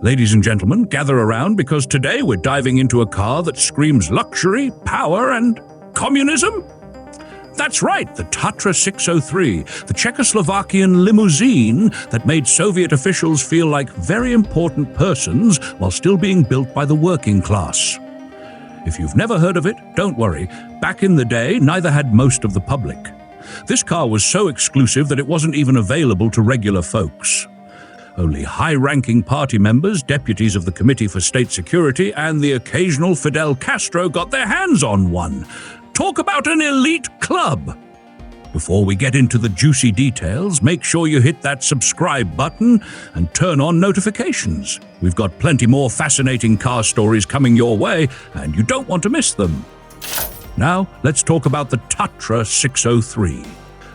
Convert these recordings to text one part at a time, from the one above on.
Ladies and gentlemen, gather around because today we're diving into a car that screams luxury, power, and communism. That's right, the Tatra 603, the Czechoslovakian limousine that made Soviet officials feel like very important persons while still being built by the working class. If you've never heard of it, don't worry. Back in the day, neither had most of the public. This car was so exclusive that it wasn't even available to regular folks. Only high-ranking party members, deputies of the Committee for State Security, and the occasional Fidel Castro got their hands on one. Talk about an elite club! Before we get into the juicy details, make sure you hit that subscribe button and turn on notifications. We've got plenty more fascinating car stories coming your way, and you don't want to miss them. Now, let's talk about the Tatra 603,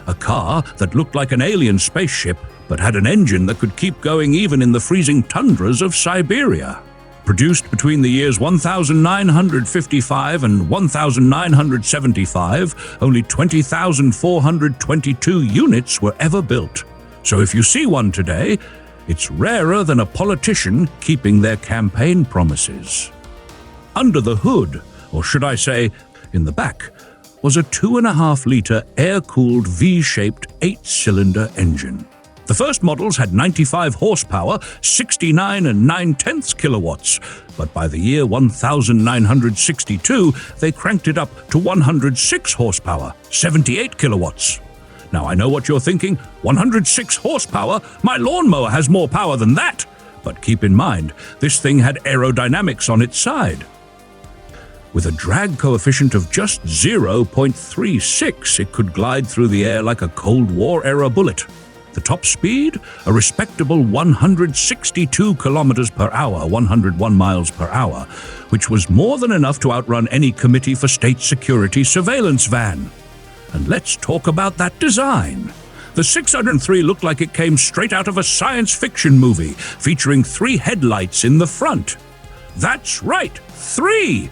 a car that looked like an alien spaceship but had an engine that could keep going even in the freezing tundras of Siberia. Produced between the years 1955 and 1975, only 20,422 units were ever built. So if you see one today, it's rarer than a politician keeping their campaign promises. Under the hood, or should I say, in the back, was a 2.5-liter air-cooled V-shaped 8-cylinder engine. The first models had 95 horsepower, 69 and 9/10 kilowatts, but by the year 1962, they cranked it up to 106 horsepower, 78 kilowatts. Now I know what you're thinking, 106 horsepower? My lawnmower has more power than that! But keep in mind, this thing had aerodynamics on its side. With a drag coefficient of just 0.36, it could glide through the air like a Cold War-era bullet. The top speed? A respectable 162 kilometers per hour, 101 miles per hour, which was more than enough to outrun any Committee for State Security surveillance van. And let's talk about that design. The 603 looked like it came straight out of a science fiction movie, featuring 3 headlights in the front. That's right, 3!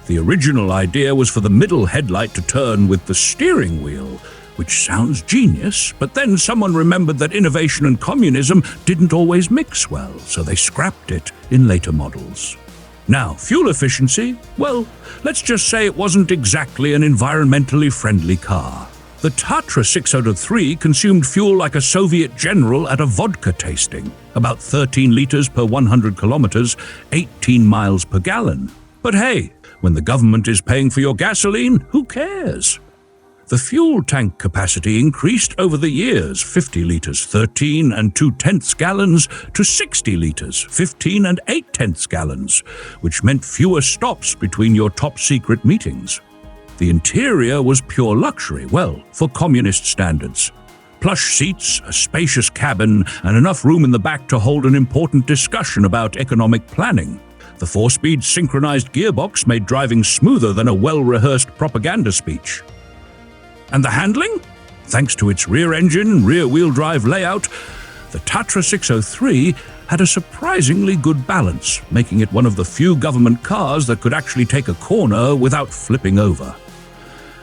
The original idea was for the middle headlight to turn with the steering wheel, which sounds genius, but then someone remembered that innovation and communism didn't always mix well, so they scrapped it in later models. Now, fuel efficiency? Well, let's just say it wasn't exactly an environmentally friendly car. The Tatra 603 consumed fuel like a Soviet general at a vodka tasting, about 13 liters per 100 kilometers, 18 miles per gallon. But hey, when the government is paying for your gasoline, who cares? The fuel tank capacity increased over the years, 50 liters, 13 and 2/10 gallons, to 60 liters, 15 and 8/10 gallons, which meant fewer stops between your top-secret meetings. The interior was pure luxury, well, for communist standards. Plush seats, a spacious cabin, and enough room in the back to hold an important discussion about economic planning. The 4-speed synchronized gearbox made driving smoother than a well-rehearsed propaganda speech. And the handling? Thanks to its rear-engine, rear-wheel drive layout, the Tatra 603 had a surprisingly good balance, making it one of the few government cars that could actually take a corner without flipping over.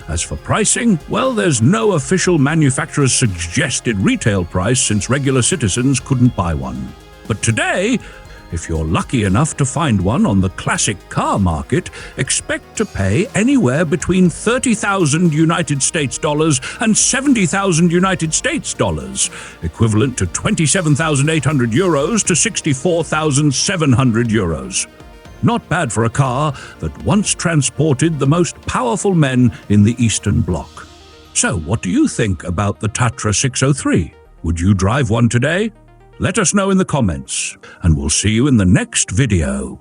As for pricing, well, there's no official manufacturer's suggested retail price since regular citizens couldn't buy one. But today, if you're lucky enough to find one on the classic car market, expect to pay anywhere between $30,000 and $70,000, equivalent to 27,800 euros to 64,700 euros. Not bad for a car that once transported the most powerful men in the Eastern Bloc. So, what do you think about the Tatra 603? Would you drive one today? Let us know in the comments, and we'll see you in the next video.